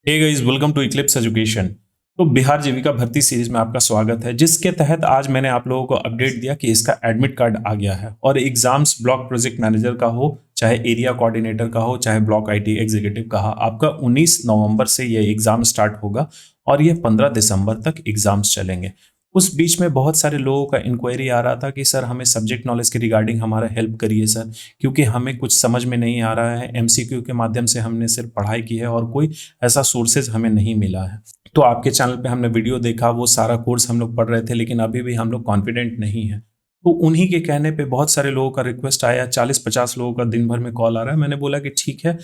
Hey guys, welcome to eclipse education. तो बिहार जीविका भर्ती series में आपका स्वागत है, जिसके तहत आज मैंने आप लोगों को अपडेट दिया कि इसका एडमिट कार्ड आ गया है और एग्जाम्स ब्लॉक प्रोजेक्ट मैनेजर का हो, चाहे एरिया कोऑर्डिनेटर का हो, चाहे ब्लॉक आईटी एग्जीक्यूटिव का हो, आपका 19 नवंबर से ये एग्जाम स्टार्ट होगा और ये 15 दिसंबर तक एग्जाम्स चलेंगे। उस बीच में बहुत सारे लोगों का इंक्वायरी आ रहा था कि सर हमें सब्जेक्ट नॉलेज के रिगार्डिंग हमारा हेल्प करिए सर, क्योंकि हमें कुछ समझ में नहीं आ रहा है। एमसीक्यू के माध्यम से हमने सिर्फ पढ़ाई की है और कोई ऐसा सोर्सेज हमें नहीं मिला है। तो आपके चैनल पे हमने वीडियो देखा, वो सारा कोर्स हम लोग पढ़ रहे थे, लेकिन अभी भी हम लोग कॉन्फिडेंट नहीं है। तो उन्हीं के कहने पे बहुत सारे लोगों का रिक्वेस्ट आया, 40-50 लोगों का दिन भर में कॉल आ रहा है। मैंने बोला कि ठीक है।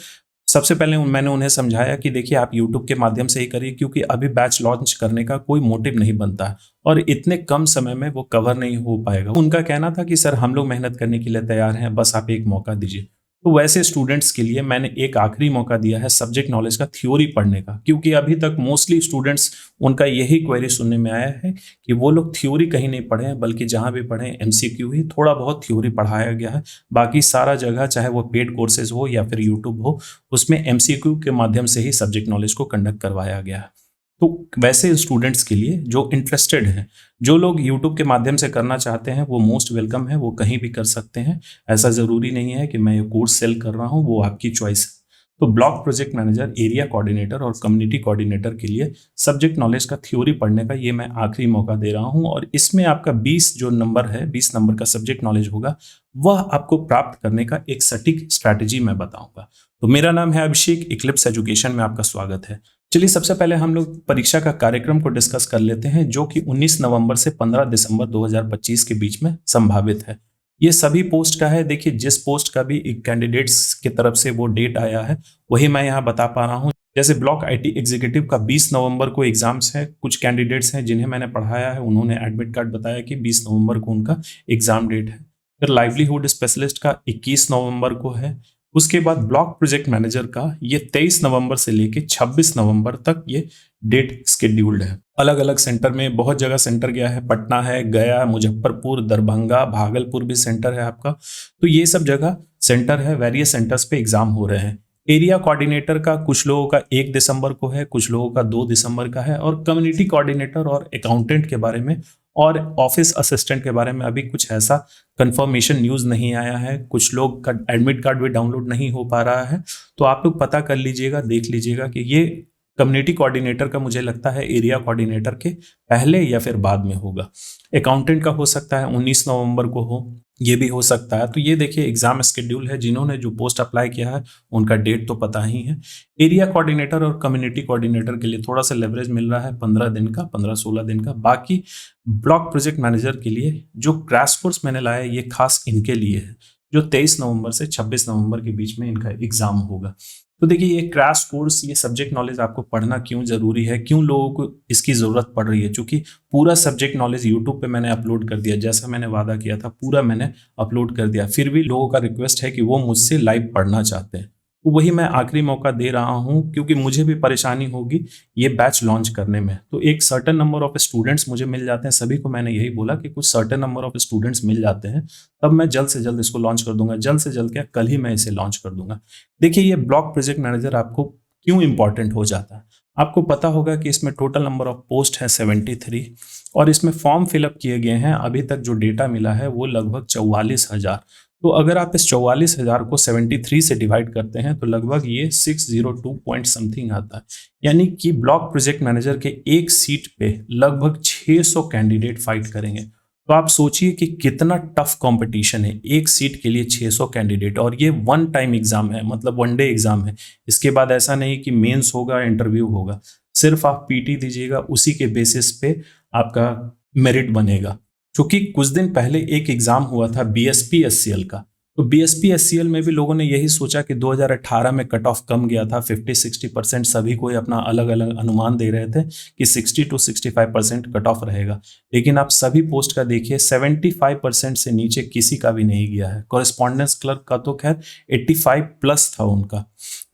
सबसे पहले मैंने उन्हें समझाया कि देखिए आप यूट्यूब के माध्यम से ही करिए, क्योंकि अभी बैच लॉन्च करने का कोई मोटिव नहीं बनता है और इतने कम समय में वो कवर नहीं हो पाएगा। उनका कहना था कि सर हम लोग मेहनत करने के लिए तैयार हैं, बस आप एक मौका दीजिए। तो वैसे स्टूडेंट्स के लिए मैंने एक आखिरी मौका दिया है सब्जेक्ट नॉलेज का थ्योरी पढ़ने का, क्योंकि अभी तक मोस्टली स्टूडेंट्स उनका यही क्वेरी सुनने में आया है कि वो लोग थ्योरी कहीं नहीं पढ़े हैं, बल्कि जहां भी पढ़े एमसीक्यू ही थोड़ा बहुत थ्योरी पढ़ाया गया है। बाकी सारा जगह, चाहे वो पेड कोर्सेज हो या फिर यूट्यूब हो, उसमें एमसीक्यू के माध्यम से ही सब्जेक्ट नॉलेज को कंडक्ट करवाया गया है। तो वैसे स्टूडेंट्स के लिए जो इंटरेस्टेड हैं, जो लोग यूट्यूब के माध्यम से करना चाहते हैं, वो मोस्ट वेलकम है, वो कहीं भी कर सकते हैं। ऐसा ज़रूरी नहीं है कि मैं ये कोर्स सेल कर रहा हूँ, वो आपकी चॉइस है। तो block project manager, area coordinator और कम्युनिटी कोऑर्डिनेटर के लिए सब्जेक्ट नॉलेज का थ्योरी पढ़ने का ये मैं आखिरी मौका दे रहा हूँ और इसमें आपका 20 जो नंबर है, 20 नंबर का सब्जेक्ट नॉलेज होगा, वह आपको प्राप्त करने का एक सटीक स्ट्रैटेजी मैं बताऊंगा। तो मेरा नाम है अभिषेक, इक्लिप्स एजुकेशन में आपका स्वागत है। चलिए सबसे पहले हम लोग परीक्षा का कार्यक्रम को डिस्कस कर लेते हैं, जो कि 19 नवंबर से 15 दिसंबर 2025 के बीच में संभावित है। ये सभी पोस्ट का है। देखिए, जिस पोस्ट का भी कैंडिडेट्स की तरफ से वो डेट आया है, वही मैं यहाँ बता पा रहा हूँ। जैसे ब्लॉक आईटी एग्जीक्यूटिव का 20 नवंबर को एग्जाम्स है। कुछ कैंडिडेट्स हैं जिन्हें मैंने पढ़ाया है, उन्होंने एडमिट कार्ड बताया कि 20 नवंबर को उनका एग्जाम डेट है। फिर लाइवलीहुड स्पेशलिस्ट का 21 नवंबर को है। उसके बाद ब्लॉक प्रोजेक्ट मैनेजर का ये 23 नवंबर से लेके 26 नवंबर तक ये डेट स्केड्यूल्ड है। अलग अलग सेंटर में बहुत जगह सेंटर गया है, पटना है, गया, मुजफ्फरपुर, दरभंगा, भागलपुर भी सेंटर है आपका। तो ये सब जगह सेंटर है, वेरियस सेंटर्स पे एग्जाम हो रहे हैं। एरिया कोऑर्डिनेटर का कुछ लोगों का 1 दिसंबर को है, कुछ लोगों का 2 दिसंबर का है। और कम्युनिटी कोऑर्डिनेटर और अकाउंटेंट के बारे में और ऑफिस असिस्टेंट के बारे में अभी कुछ ऐसा कंफर्मेशन न्यूज़ नहीं आया है। कुछ लोग का एडमिट कार्ड भी डाउनलोड नहीं हो पा रहा है। तो आप लोग पता कर लीजिएगा, देख लीजिएगा कि ये कम्युनिटी कोऑर्डिनेटर का मुझे लगता है एरिया कोऑर्डिनेटर के पहले या फिर बाद में होगा। अकाउंटेंट का हो सकता है 19 नवंबर को हो, ये भी हो सकता है। तो ये देखिए एग्जाम शेड्यूल है, जिन्होंने जो पोस्ट अप्लाई किया है उनका डेट तो पता ही है। एरिया कोऑर्डिनेटर और कम्युनिटी कोऑर्डिनेटर के लिए थोड़ा सा लेवरेज मिल रहा है 15 दिन का, 15-16 दिन का। बाकी ब्लॉक प्रोजेक्ट मैनेजर के लिए जो क्रैश कोर्स मैंने लाया है, ये खास इनके लिए है, जो 23 नवंबर से 26 नवंबर के बीच में इनका एग्जाम होगा। तो देखिए, ये क्रैश कोर्स, ये सब्जेक्ट नॉलेज आपको पढ़ना क्यों जरूरी है, क्यों लोगों को इसकी जरूरत पड़ रही है, क्योंकि पूरा सब्जेक्ट नॉलेज यूट्यूब पे मैंने अपलोड कर दिया, जैसा मैंने वादा किया था पूरा मैंने अपलोड कर दिया। फिर भी लोगों का रिक्वेस्ट है कि वो मुझसे लाइव पढ़ना चाहते हैं। तो वही मैं आखिरी मौका दे रहा हूं, क्योंकि मुझे भी परेशानी होगी ये बैच लॉन्च करने में। तो एक सर्टेन नंबर ऑफ स्टूडेंट्स मुझे मिल जाते हैं, सभी को मैंने यही बोला कि कुछ सर्टेन नंबर ऑफ स्टूडेंट्स मिल जाते हैं, तब मैं जल्द से जल्द इसको लॉन्च कर दूंगा। जल्द से जल्द क्या, कल ही मैं इसे लॉन्च कर दूंगा। देखिए, ये ब्लॉक प्रोजेक्ट मैनेजर आपको क्यों इंपॉर्टेंट हो जाता है। आपको पता होगा कि इसमें टोटल नंबर ऑफ पोस्ट है 73 और इसमें फॉर्म फिलअप किए गए हैं, अभी तक जो डेटा मिला है वो लगभग 44,000। तो अगर आप इस 44,000 को 73 से डिवाइड करते हैं तो लगभग ये 602 पॉइंट समथिंग आता है। यानी कि ब्लॉक प्रोजेक्ट मैनेजर के एक सीट पे लगभग 600 कैंडिडेट फाइट करेंगे। तो आप सोचिए कि कितना टफ कंपटीशन है, एक सीट के लिए 600 कैंडिडेट। और ये वन टाइम एग्जाम है, मतलब वन डे एग्जाम है। इसके बाद ऐसा नहीं कि मेंस होगा, इंटरव्यू होगा, सिर्फ आप पीटी दीजिएगा, उसी के बेसिस पे आपका मेरिट बनेगा। क्योंकि कुछ दिन पहले एक एग्जाम हुआ था बीएसपी एससीएल का, तो बीएसपी एससीएल में भी लोगों ने यही सोचा कि 2018 में कट ऑफ कम गया था 50-60%। सभी कोई अपना अलग अलग अनुमान दे रहे थे कि 60-65% कट ऑफ रहेगा, लेकिन आप सभी पोस्ट का देखिए 75% से नीचे किसी का भी नहीं गया है। कॉरेस्पॉन्डेंस क्लर्क का तो खैर 85+ था उनका।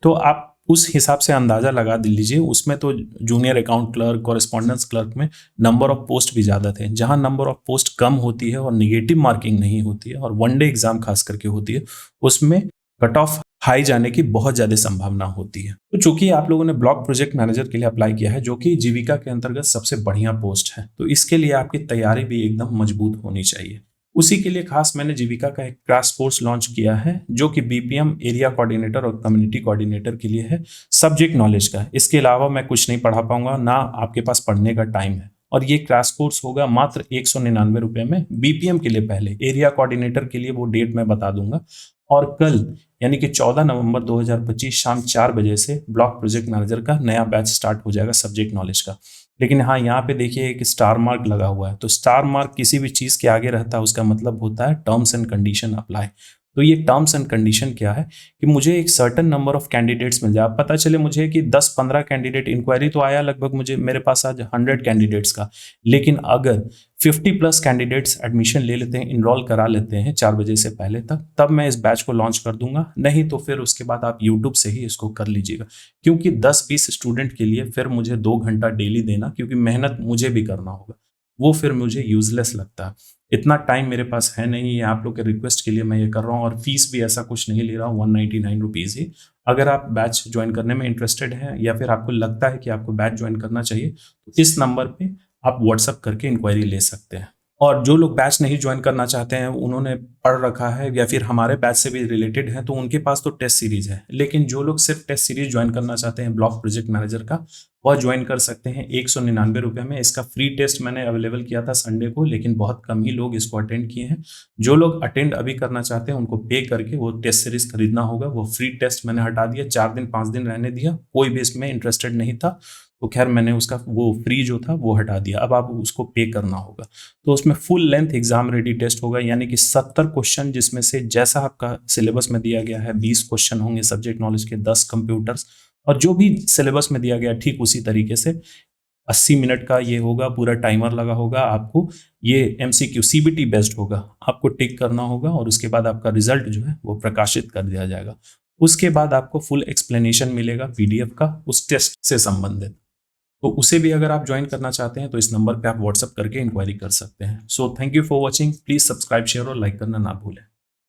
तो आप उस हिसाब से अंदाजा लगा लीजिए, उसमें तो junior account clerk, correspondence clerk में नंबर ऑफ पोस्ट भी ज़्यादा थे। जहां नंबर ऑफ पोस्ट कम होती है और निगेटिव मार्किंग नहीं होती है और वनडे एग्जाम खास करके होती है, उसमें कट ऑफ हाई जाने की बहुत ज्यादा संभावना होती है। तो चूंकि आप लोगों ने ब्लॉक प्रोजेक्ट मैनेजर के लिए अप्लाई किया है, जो कि जीविका के अंतर्गत सबसे बढ़िया पोस्ट है, तो इसके लिए आपकी तैयारी भी एकदम मजबूत होनी चाहिए। उसी के लिए खास मैंने जीविका का एक क्रैश कोर्स लॉन्च किया है, जो कि बीपीएम, एरिया कोऑर्डिनेटर और कम्युनिटी कोऑर्डिनेटर के लिए है, सब्जेक्ट नॉलेज का। इसके अलावा मैं कुछ नहीं पढ़ा पाऊंगा, ना आपके पास पढ़ने का टाइम है। और ये क्रैश कोर्स होगा मात्र 199 रुपए में, बीपीएम के लिए पहले, एरिया कोऑर्डिनेटर के लिए वो डेट मैं बता दूंगा। और कल यानी कि 14 नवंबर 2025 शाम 4 बजे से ब्लॉक प्रोजेक्ट मैनेजर का नया बैच स्टार्ट हो जाएगा सब्जेक्ट नॉलेज का। लेकिन हाँ, यहाँ पे देखिए एक स्टार मार्क लगा हुआ है, तो स्टार मार्क किसी भी चीज के आगे रहता है, उसका मतलब होता है टर्म्स एंड कंडीशन अप्लाई। तो ये टर्म्स एंड कंडीशन क्या है कि मुझे एक सर्टेन नंबर ऑफ कैंडिडेट्स मिल जाए। पता चले मुझे कि 10-15 कैंडिडेट, इंक्वायरी तो आया लगभग मुझे, मेरे पास आज 100 कैंडिडेट्स का, लेकिन अगर 50+ कैंडिडेट्स एडमिशन ले लेते हैं, इनरोल करा लेते हैं 4 बजे से पहले तक, तब मैं इस बैच को लॉन्च कर दूंगा। नहीं तो फिर उसके बाद आप यूट्यूब से ही इसको कर लीजिएगा, क्योंकि 10-20 स्टूडेंट के लिए फिर मुझे 2 घंटा डेली देना, क्योंकि मेहनत मुझे भी करना होगा, वो फिर मुझे यूजलेस लगता है। इतना टाइम मेरे पास है नहीं, ये आप लोग के रिक्वेस्ट के लिए मैं ये कर रहा हूँ। और फीस भी ऐसा कुछ नहीं ले रहा हूँ, 199 रुपीज़ ही। अगर आप बैच ज्वाइन करने में इंटरेस्टेड हैं, या फिर आपको लगता है कि आपको बैच ज्वाइन करना चाहिए, तो इस नंबर पे आप व्हाट्सअप करके इंक्वायरी ले सकते हैं। और जो लोग बैच नहीं ज्वाइन करना चाहते हैं, उन्होंने पढ़ रखा है या फिर हमारे बैच से भी रिलेटेड है, तो उनके पास तो टेस्ट सीरीज है। लेकिन जो लोग सिर्फ टेस्ट सीरीज ज्वाइन करना चाहते हैं ब्लॉक प्रोजेक्ट मैनेजर का, वह ज्वाइन कर सकते हैं 199 रुपये में। इसका फ्री टेस्ट मैंने अवेलेबल किया था संडे को, लेकिन बहुत कम ही लोग इसको अटेंड किए हैं। जो लोग अटेंड अभी करना चाहते हैं, उनको पे करके वो टेस्ट सीरीज खरीदना होगा। वो फ्री टेस्ट मैंने हटा दिया, 4 दिन 5 दिन रहने दिया, कोई भी इसमें इंटरेस्टेड नहीं था, तो खैर मैंने उसका वो फ्री जो था वो हटा दिया। अब आप उसको पे करना होगा। तो उसमें full length exam ready test होगा, यानी कि 70 क्वेश्चन, जिसमें से जैसा आपका सिलेबस में दिया गया है 20 क्वेश्चन होंगे सब्जेक्ट नॉलेज के, 10 कंप्यूटर्स, और जो भी सिलेबस में दिया गया ठीक उसी तरीके से 80 मिनट का ये होगा, पूरा टाइमर लगा होगा। आपको ये एमसीक्यू सीबीटी बेस्ड होगा, आपको टिक करना होगा और उसके बाद आपका रिजल्ट जो है वो प्रकाशित कर दिया जाएगा। उसके बाद आपको फुल एक्सप्लेनेशन मिलेगा पीडीएफ का उस टेस्ट से संबंधित। तो उसे भी अगर आप ज्वाइन करना चाहते हैं, तो इस नंबर पे आप व्हाट्सअप करके इंक्वायरी कर सकते हैं। So thank you for watching. Please subscribe, share और लाइक करना ना भूलें।